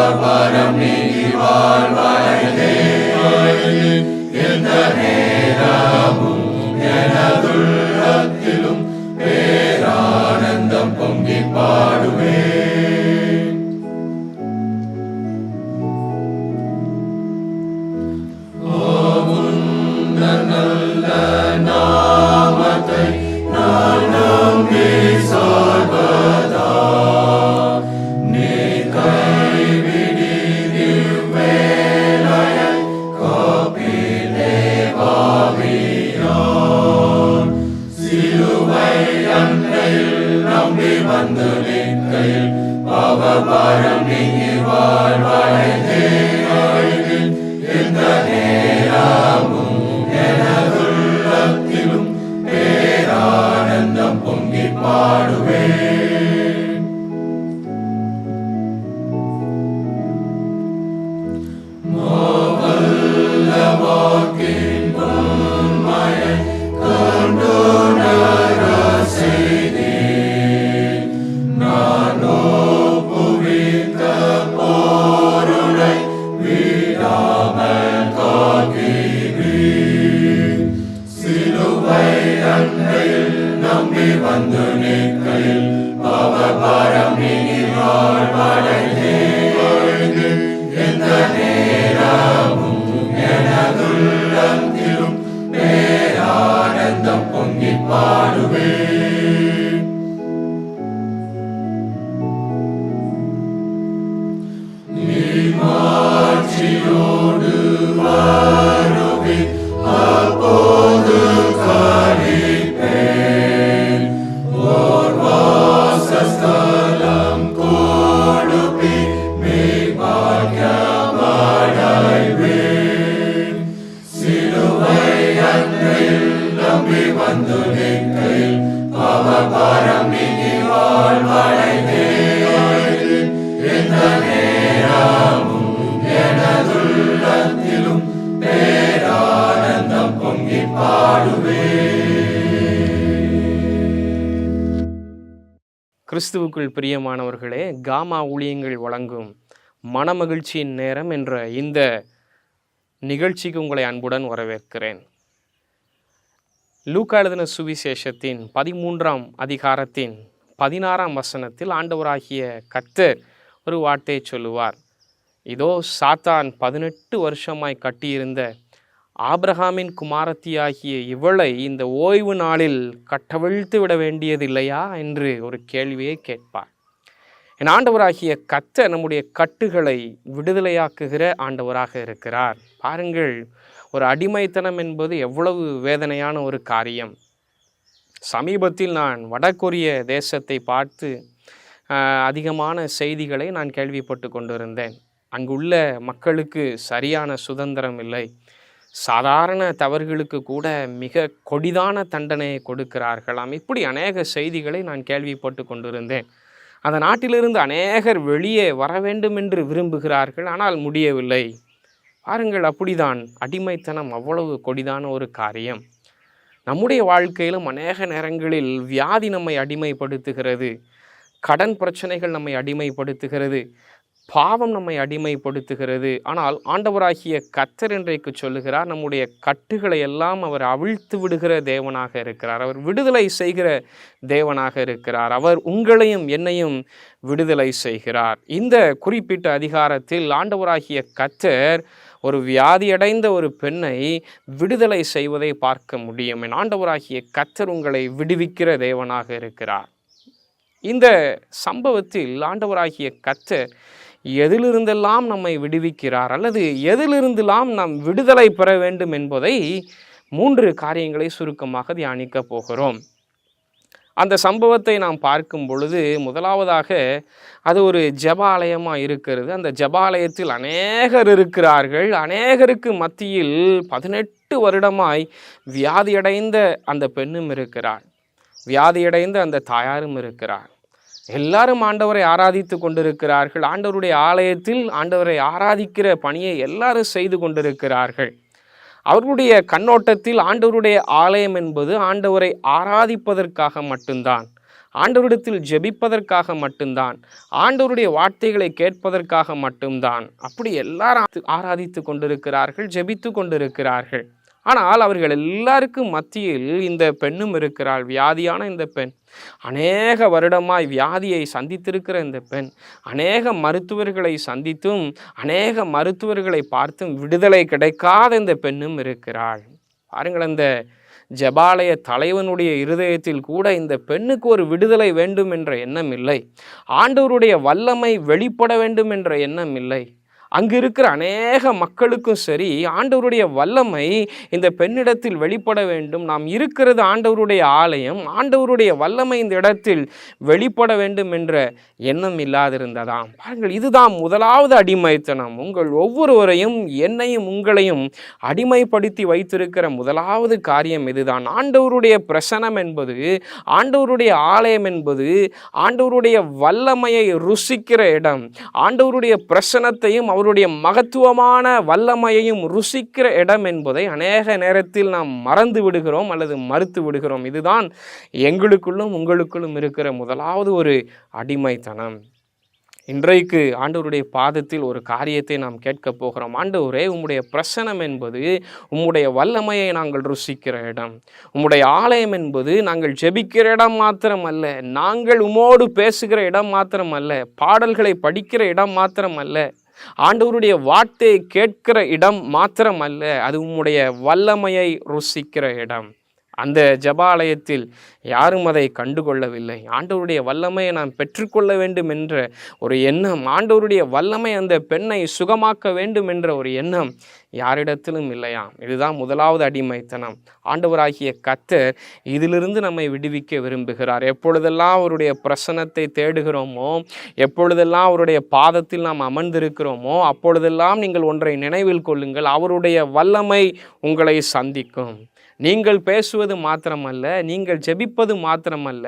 பாவபாரம் நீங்கி வாழ்வாயே. எந்த நேரமும் எனதுள்ளத்திலும் பேரானந்தம் பொங்கி பாடுவேன். நல்ல நாமத்தை நான் நம்பி சார்வதா நீ கைவிடியும் வேளையை காப்பிலே பாவியான். சிலுவை அன்னையில் நம்பி வந்து நிற்கையில் பாவபாரம் நீங்கி வாழ்வாயே. எந்த நேரமும் எனதுள்ளத்திலும் பேரானந்தம் பொங்கி பாடுவேன். மாவல்ல வாக்கின் உண்மையை கண்டுணர செய்தேன். நான் ஒப்புவித்த பொருளை விடாமல் காக்கிறேன். சிலுவை அன்னையில் நம்பி வந்து நிற்கையில் பாவபாரம் நீங்கி வாழ்வாயே. எந்த நேரமும் எனதுள்ளத்திலும் பேரானந்தம் பொங்கி பாடுவேன். நீ மாட்சியோடு வருவீர் அப்போது கழிப்பேன். ஓர் வாசஸ்தலம் கொடுப்பி மேற்பார்க்கமடைவேன். சிலுவை அன்னையில் நம்பி வந்து நிற்கையில் பாவபாரம் நீங்கி வாழ்வாயே. எந்த நேரமும் எனதுள்ளத்திலும் பேரானந்தம் பொங்கி பாடுவேன். கிறிஸ்துவுக்குள் பிரியமானவர்களே, காமா ஊழியங்கள் வழங்கும் மனமகிழ்ச்சியின் நேரம் என்ற இந்த நிகழ்ச்சிக்கு உங்களை அன்புடன் வரவேற்கிறேன். லூக்கா எழுதின சுவிசேஷத்தின் 13ஆம் அதிகாரத்தின் 16ஆம் வசனத்தில் ஆண்டவராகிய கர்த்தர் ஒரு வார்த்தையை சொல்லுவார். இதோ சாத்தான் 18 வருஷமாய் கட்டியிருந்த ஆபிரகாமின் குமாரத்தியாகிய இவளை இந்த ஓய்வு நாளில் கட்டவிழ்த்து விட வேண்டியதில்லையா என்று ஒரு கேள்வியை கேட்பார். என் ஆண்டவராகிய கர்த்தர் நம்முடைய கட்டுகளை விடுதலையாக்குகிற ஆண்டவராக இருக்கிறார். பாருங்கள், ஒரு அடிமைத்தனம் என்பது எவ்வளவு வேதனையான ஒரு காரியம். சமீபத்தில் நான் வடகொரிய தேசத்தை பார்த்து அதிகமான செய்திகளை நான் கேள்விப்பட்டு கொண்டிருந்தேன். அங்குள்ள மக்களுக்கு சரியான சுதந்திரம் இல்லை. சாதாரண தவறுகளுக்கு கூட மிக கொடிதான தண்டனையை கொடுக்கிறார்களாம். இப்படி அநேக செய்திகளை நான் கேள்விப்பட்டு கொண்டிருந்தேன். அந்த நாட்டிலிருந்து அநேகர் வெளியே வர வேண்டும் என்று விரும்புகிறார்கள், ஆனால் முடியவில்லை. பாருங்கள், அப்படிதான் அடிமைத்தனம் அவ்வளவு கொடிதான ஒரு காரியம். நம்முடைய வாழ்க்கையிலும் அநேக நேரங்களில் வியாதி நம்மை அடிமைப்படுத்துகிறது, கடன் பிரச்சனைகள் நம்மை அடிமைப்படுத்துகிறது, பாவம் நம்மை அடிமைப்படுத்துகிறது. ஆனால் ஆண்டவராகிய கர்த்தர் இன்றைக்கு சொல்லுகிறார், நம்முடைய கட்டுகளை எல்லாம் அவர் அவிழ்த்து விடுகிற தேவனாக இருக்கிறார். அவர் விடுதலை செய்கிற தேவனாக இருக்கிறார். அவர் உங்களையும் என்னையும் விடுதலை செய்கிறார். இந்த குறிப்பிட்ட அதிகாரத்தில் ஆண்டவராகிய கர்த்தர் ஒரு வியாதியடைந்த ஒரு பெண்ணை விடுதலை செய்வதை பார்க்க முடியும். என் ஆண்டவராகிய கர்த்தர் உங்களை விடுவிக்கிற தேவனாக இருக்கிறார். இந்த சம்பவத்தில் ஆண்டவராகிய கர்த்தர் எதிலிருந்தெல்லாம் நம்மை விடுவிக்கிறார் அல்லது எதிலிருந்தெல்லாம் நாம் விடுதலை பெற வேண்டும் என்பதை 3 காரியங்களை சுருக்கமாக தியானிக்க போகிறோம். அந்த சம்பவத்தை நாம் பார்க்கும் பொழுது முதலாவதாக அது ஒரு ஜெபாலயமாக இருக்கிறது. அந்த ஜெபாலயத்தில் அநேகர் இருக்கிறார்கள். அநேகருக்கு மத்தியில் 18 வருடமாய் வியாதியடைந்த அந்த பெண்ணும் இருக்கிறார். வியாதியடைந்த அந்த தாயாரும் இருக்கிறார். எல்லாரும் ஆண்டவரை ஆராதித்து கொண்டிருக்கிறார்கள். ஆண்டவருடைய ஆலயத்தில் ஆண்டவரை ஆராதிக்கிற பணியை எல்லாரும் செய்து கொண்டிருக்கிறார்கள். அவர்களுடைய கண்ணோட்டத்தில் ஆண்டவருடைய ஆலயம் என்பது ஆண்டவரை ஆராதிப்பதற்காக மட்டும்தான். ஆண்டவரிடத்தில் ஜெபிப்பதற்காக மட்டும்தான், ஆண்டவருடைய வார்த்தைகளை கேட்பதற்காக மட்டும்தான் அப்படி எல்லாரும் ஆராதித்து கொண்டிருக்கிறார்கள், ஜெபித்து கொண்டிருக்கிறார்கள். ஆனால் அவர்கள் எல்லாருக்கும் மத்தியில் இந்த பெண்ணும் இருக்கிறாள். வியாதியான இந்த பெண், அநேக வருடமாய் வியாதியை சந்தித்திருக்கிற இந்த பெண், அநேக மருத்துவர்களை சந்தித்தும் அநேக மருத்துவர்களை பார்த்தும் விடுதலை கிடைக்காத இந்த பெண்ணும் இருக்கிறாள். பாருங்கள், அந்த ஜெபாலய தலைவனுடைய இருதயத்தில் கூட இந்த பெண்ணுக்கு ஒரு விடுதலை வேண்டும் என்ற எண்ணம் இல்லை. ஆண்டவருடைய வல்லமை வெளிப்பட வேண்டும் என்ற எண்ணம் இல்லை. அங்கு இருக்கிற அநேக மக்களுக்கும் சரி, ஆண்டவருடைய வல்லமை இந்த பெண்ணிடத்தில் வெளிப்பட வேண்டும். நாம் இருக்கிறது ஆண்டவருடைய ஆலயம், ஆண்டவருடைய வல்லமை இந்த இடத்தில் வெளிப்பட வேண்டும் என்ற எண்ணம் இல்லாதிருந்ததாம். பாருங்கள், இதுதான் முதலாவது அடிமைத்தனம். உங்கள் ஒவ்வொருவரையும், என்னையும் உங்களையும் அடிமைப்படுத்தி வைத்திருக்கிற முதலாவது காரியம் இதுதான். ஆண்டவருடைய பிரசனம் என்பது, ஆண்டவருடைய ஆலயம் என்பது, ஆண்டவருடைய வல்லமையை ருசிக்கிற இடம். ஆண்டவருடைய பிரசனத்தையும் அவருடைய மகத்துவமான வல்லமையையும் ருசிக்கிற இடம் என்பதை அநேக நேரத்தில் நாம் மறந்து விடுகிறோம் அல்லது மறுத்து விடுகிறோம். இதுதான் எங்களுக்குள்ளும் உங்களுக்குள்ளும் இருக்கிற முதலாவது ஒரு அடிமைத்தனம். இன்றைக்கு ஆண்டவருடைய பாதத்தில் ஒரு காரியத்தை நாம் கேட்க போகிறோம். ஆண்டவரே, உம்முடைய பிரசனம் என்பது, உம்முடைய வல்லமையை நாங்கள் ருசிக்கிற இடம். உம்முடைய ஆலயம் என்பது நாங்கள் ஜெபிக்கிற இடம் மாத்திரம் அல்ல, நாங்கள் உம்மோடு பேசுகிற இடம் மாத்திரம் அல்ல, பாடல்களை படிக்கிற இடம் மாத்திரம் அல்ல, ஆண்டவருடைய வார்த்தையை கேட்கிற இடம் மாத்திரம் அல்ல, அது உம்முடைய வல்லமையை ருசிக்கிற இடம். அந்த ஜெபாலயத்தில் யாரும் அதை கண்டுகொள்ளவில்லை. ஆண்டவருடைய வல்லமையை நாம் பெற்றுக்கொள்ள வேண்டும் என்ற ஒரு எண்ணம், ஆண்டவருடைய வல்லமை அந்த பெண்ணை சுகமாக்க வேண்டும் என்ற ஒரு எண்ணம் யாரிடத்திலும் இல்லையாம். இதுதான் முதலாவது அடிமைத்தனம். ஆண்டவராகிய கர்த்தர் இதிலிருந்து நம்மை விடுவிக்க விரும்புகிறார். எப்பொழுதெல்லாம் அவருடைய பிரசன்னத்தை தேடுகிறோமோ, எப்பொழுதெல்லாம் அவருடைய பாதத்தில் நாம் அமர்ந்திருக்கிறோமோ, அப்பொழுதெல்லாம் நீங்கள் ஒன்றை நினைவில் கொள்ளுங்கள், அவருடைய வல்லமை உங்களை சந்திக்கும். நீங்கள் பேசுவது மாத்திரமல்ல, நீங்கள் ஜெபிப்பது மாத்திரமல்ல,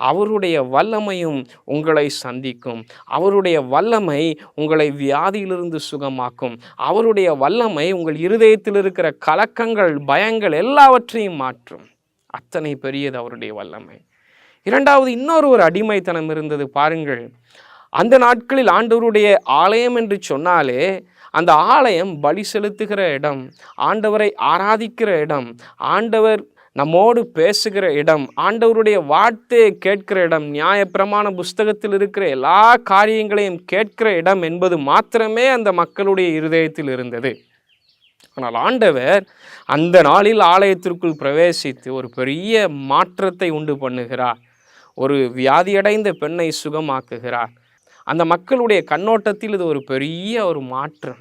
அவருடைய வல்லமையும் உங்களை சந்திக்கும். அவருடைய வல்லமை உங்களை வியாதியிலிருந்து சுகமாக்கும். அவருடைய வல்லமை உங்கள் இருதயத்தில் இருக்கிற கலக்கங்கள், பயங்கள் எல்லாவற்றையும் மாற்றும். அத்தனை பெரியது அவருடைய வல்லமை. இரண்டாவது, இன்னொரு அடிமைத்தனம் இருந்தது. பாருங்கள், அந்த நாட்களில் ஆண்டவருடைய ஆலயம் என்று சொன்னாலே அந்த ஆலயம் பலி செலுத்துகிற இடம், ஆண்டவரை ஆராதிக்கிற இடம், ஆண்டவர் நம்மோடு பேசுகிற இடம், ஆண்டவருடைய வார்த்தையை கேட்கிற இடம், நியாயப்பிரமாண புஸ்தகத்தில் இருக்கிற எல்லா காரியங்களையும் கேட்கிற இடம் என்பது மாத்திரமே அந்த மக்களுடைய இருதயத்தில் இருந்தது. ஆனால் ஆண்டவர் அந்த நாளில் ஆலயத்திற்குள் பிரவேசித்து ஒரு பெரிய மாற்றத்தை உண்டு பண்ணுகிறார். ஒரு வியாதியடைந்த பெண்ணை சுகமாக்குகிறார். அந்த மக்களுடைய கண்ணோட்டத்தில் இது ஒரு பெரிய ஒரு மாற்றம்.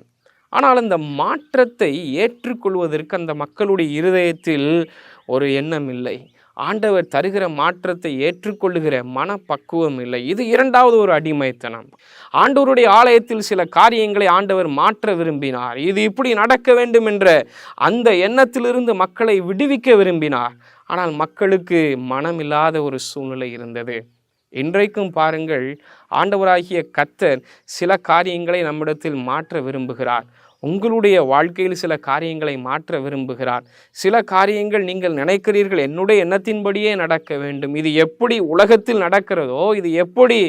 ஆனால் அந்த மாற்றத்தை ஏற்றுக்கொள்வதற்கு அந்த மக்களுடைய இருதயத்தில் ஒரு எண்ணம் இல்லை. ஆண்டவர் தருகிற மாற்றத்தை ஏற்றுக்கொள்ளுகிற மனப்பக்குவம் இல்லை. இது இரண்டாவது ஒரு அடிமைத்தனம். ஆண்டவருடைய ஆலயத்தில் சில காரியங்களை ஆண்டவர் மாற்ற விரும்பினார். இது இப்படி நடக்க வேண்டும் என்ற அந்த எண்ணத்திலிருந்து மக்களை விடுவிக்க விரும்பினார். ஆனால் மக்களுக்கு மனமில்லாத ஒரு சூழ்நிலை இருந்தது. இன்றைக்கும் பாருங்கள், ஆண்டவராகிய கர்த்தர் சில காரியங்களை நம்மிடத்தில் மாற்ற விரும்புகிறார். உங்களுடைய வாழ்க்கையில் சில காரியங்களை மாற்ற விரும்புகிறார். சில காரியங்கள் நீங்கள் நினைக்கிறீர்கள், என்னுடைய எண்ணத்தின்படியே நடக்க வேண்டும், இது எப்படி உலகத்தில் நடக்கிறதோ, இது எப்படி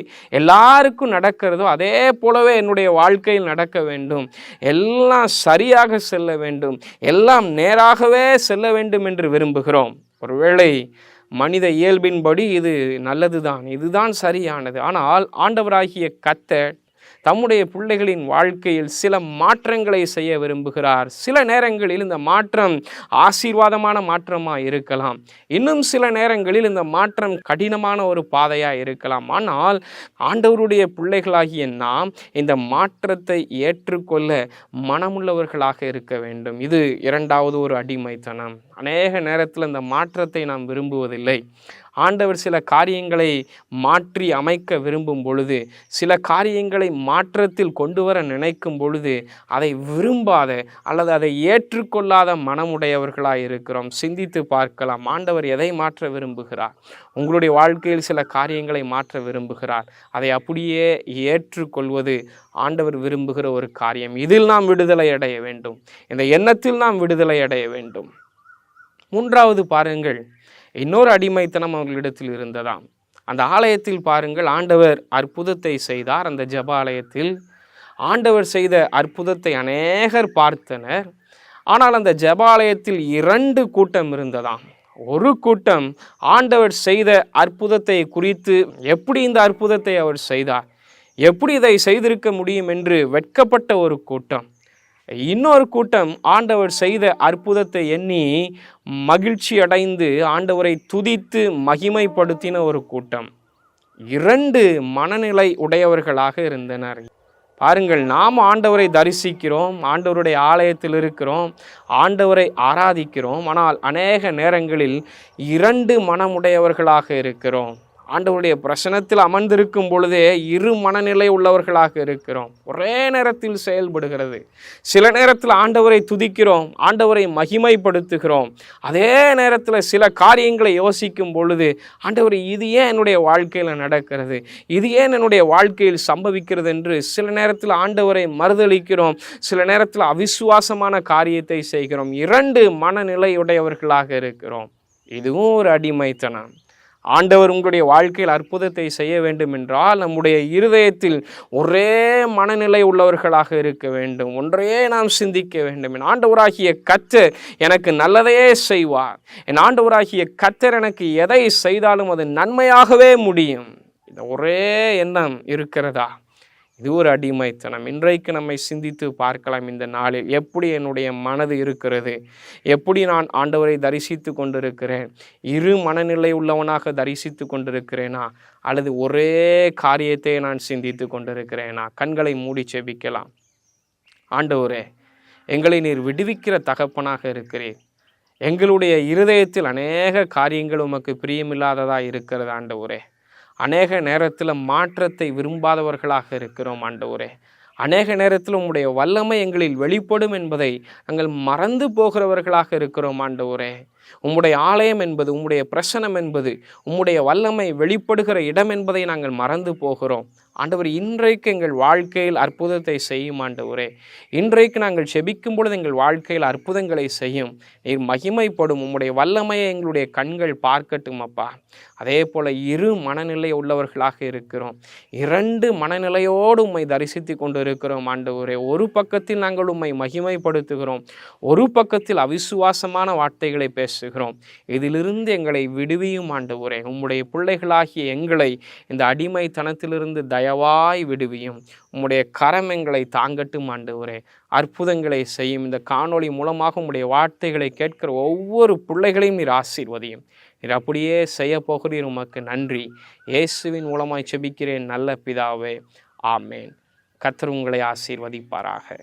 எல்லாருக்கும் நடக்கிறதோ அதே போலவே என்னுடைய வாழ்க்கையில் நடக்க வேண்டும், எல்லாம் சரியாக செல்ல வேண்டும், எல்லாம் நேராகவே செல்ல வேண்டும் என்று விரும்புகிறோம். ஒருவேளை மனித இயல்பின்படி இது நல்லதுதான், இதுதான் சரியானது. ஆனால் ஆண்டவராகிய கர்த்தர் தம்முடைய பிள்ளைகளின் வாழ்க்கையில் சில மாற்றங்களை செய்ய விரும்புகிறார். சில நேரங்களில் இந்த மாற்றம் ஆசீர்வாதமான மாற்றமாக இருக்கலாம், இன்னும் சில நேரங்களில் இந்த மாற்றம் கடினமான ஒரு பாதையாக இருக்கலாம். ஆனால் ஆண்டவருடைய பிள்ளைகளாகிய நாம் இந்த மாற்றத்தை ஏற்றுக்கொள்ள மனமுள்ளவர்களாக இருக்க வேண்டும். இது இரண்டாவது ஒரு அடிமைத்தனம். அநேக நேரத்தில் இந்த மாற்றத்தை நாம் விரும்புவதில்லை. ஆண்டவர் சில காரியங்களை மாற்றி அமைக்க விரும்பும் பொழுது, சில காரியங்களை மாற்றத்தில் கொண்டு வர நினைக்கும் பொழுது அதை விரும்பாத அல்லது அதை ஏற்றுக்கொள்ளாத மனமுடையவர்களாக இருக்கிறோம். சிந்தித்து பார்க்கலாம், ஆண்டவர் எதை மாற்ற விரும்புகிறார்? உங்களுடைய வாழ்க்கையில் சில காரியங்களை மாற்ற விரும்புகிறார். அதை அப்படியே ஏற்றுக்கொள்வது ஆண்டவர் விரும்புகிற ஒரு காரியம். இதில் நாம் விடுதலை அடைய வேண்டும், இந்த எண்ணத்தில் நாம் விடுதலை அடைய வேண்டும். மூன்றாவது பாருங்கள், இன்னொரு அடிமைத்தனம் அவர்களிடத்தில் இருந்ததாம். அந்த ஆலயத்தில் பாருங்கள், ஆண்டவர் அற்புதத்தை செய்தார். அந்த ஜெப ஆலயத்தில் ஆண்டவர் செய்த அற்புதத்தை அநேகர் பார்த்தனர். ஆனால் அந்த ஜெபாலயத்தில் 2 கூட்டம் இருந்ததாம். ஒரு கூட்டம் ஆண்டவர் செய்த அற்புதத்தை குறித்து, எப்படி இந்த அற்புதத்தை அவர் செய்தார், எப்படி இதை செய்திருக்க முடியும் என்று வெட்கப்பட்ட ஒரு கூட்டம். இன்னொரு கூட்டம் ஆண்டவர் செய்த அற்புதத்தை எண்ணி மகிழ்ச்சி அடைந்து ஆண்டவரை துதித்து மகிமைப்படுத்தின ஒரு கூட்டம். 2 மனநிலை உடையவர்களாக இருந்தனர். பாருங்கள், நாம் ஆண்டவரை தரிசிக்கிறோம், ஆண்டவருடைய ஆலயத்தில் இருக்கிறோம், ஆண்டவரை ஆராதிக்கிறோம். ஆனால் அநேக நேரங்களில் 2 மனமுடையவர்களாக இருக்கிறோம். ஆண்டவருடைய பிரசனத்தில் அமர்ந்திருக்கும் பொழுதே 2 மனநிலை உள்ளவர்களாக இருக்கிறோம். ஒரே நேரத்தில் செயல்படுகிறது. சில நேரத்தில் ஆண்டவரை துதிக்கிறோம், ஆண்டவரை மகிமைப்படுத்துகிறோம். அதே நேரத்தில் சில காரியங்களை யோசிக்கும் பொழுது, ஆண்டவர் இது ஏன் என்னுடைய வாழ்க்கையில் நடக்கிறது, இது ஏன் என்னுடைய வாழ்க்கையில் சம்பவிக்கிறது என்று சில நேரத்தில் ஆண்டவரை மறுதலிக்கிறோம். சில நேரத்தில் அவிசுவாசமான காரியத்தை செய்கிறோம். 2 மனநிலையுடையவர்களாக இருக்கிறோம். இதுவும் ஒரு அடிமைத்தனம். ஆண்டவர் உங்களுடைய வாழ்க்கையில் அற்புதத்தை செய்ய வேண்டும் என்றால் நம்முடைய இருதயத்தில் ஒரே மனநிலை உள்ளவர்களாக இருக்க வேண்டும். ஒன்றையே நாம் சிந்திக்க வேண்டும். என் ஆண்டவராகிய கர்த்தர் எனக்கு நல்லதையே செய்வார். என் ஆண்டவராகிய கர்த்தர் எனக்கு எதை செய்தாலும் அது நன்மையாகவே முடியும். இந்த ஒரே எண்ணம் இருக்கிறதா? இது ஒரு அடிமைத்தனம். இன்றைக்கு நம்மை சிந்தித்து பார்க்கலாம். இந்த நாளில் எப்படி என்னுடைய மனது இருக்கிறது, எப்படி நான் ஆண்டவரை தரிசித்து கொண்டிருக்கிறேன், 2 மனநிலை உள்ளவனாக தரிசித்து கொண்டிருக்கிறேனா, அல்லது ஒரே காரியத்தை நான் சிந்தித்து கொண்டிருக்கிறேனா? கண்களை மூடி செபிக்கலாம். ஆண்டவரே, எங்களை நீர் விடுவிக்கிற தகப்பனாக இருக்கிறீர். எங்களுடைய இருதயத்தில் அநேக காரியங்கள் உமக்கு பிரியமில்லாததாக இருக்கிறது ஆண்டவரே. அநேக நேரத்தில் மாற்றத்தை விரும்பாதவர்களாக இருக்கிறோம் ஆண்டவரே. அநேக நேரத்தில் உம்முடைய வல்லமை எங்களில் வெளிப்படும் என்பதை நாங்கள் மறந்து போகிறவர்களாக இருக்கிறோம் ஆண்டவரே. உம்முடைய ஆலயம் என்பது, உம்முடைய பிரசனம் என்பது, உம்முடைய வல்லமை வெளிப்படுகிற இடம் என்பதை நாங்கள் மறந்து போகிறோம் ஆண்டவர். இன்றைக்கு எங்கள் வாழ்க்கையில் அற்புதத்தை செய்யும் ஆண்டவரே. இன்றைக்கு நாங்கள் செபிக்கும் பொழுது எங்கள் வாழ்க்கையில் அற்புதங்களை செய்யும். நீர் மகிமைப்படும். உம்முடைய வல்லமையை எங்களுடைய கண்கள் பார்க்கட்டும் அப்பா. அதே போல் 2 மனநிலை உள்ளவர்களாக இருக்கிறோம். 2 மனநிலையோடு உம்மை தரிசித்து கொண்டு இருக்கிறோம் ஆண்டவரே. ஒரு பக்கத்தில் நாங்கள் உம்மை மகிமைப்படுத்துகிறோம், ஒரு பக்கத்தில் அவிசுவாசமான வார்த்தைகளை பேசுகிறோம். இதிலிருந்து எங்களை விடுவியும் ஆண்டவரே. உம்முடைய பிள்ளைகளாகிய எங்களை இந்த அடிமைத்தனத்திலிருந்து தயவாய் விடுவியும். உம்முடைய கரம் எங்களை தாங்கட்டும் ஆண்டவரே. அற்புதங்களை செய்யும். இந்த காணொளி மூலமாக உம்முடைய வார்த்தைகளை கேட்கிற ஒவ்வொரு பிள்ளைகளையும் நீர் ஆசீர்வதியும். நீர் அப்படியே செய்ய போகிறீர். உமக்கு நன்றி. இயேசுவின் மூலமாய் செபிக்கிறேன் நல்ல பிதாவே, ஆமேன். கர்த்தர் உங்களை ஆசீர்வதிப்பாராக.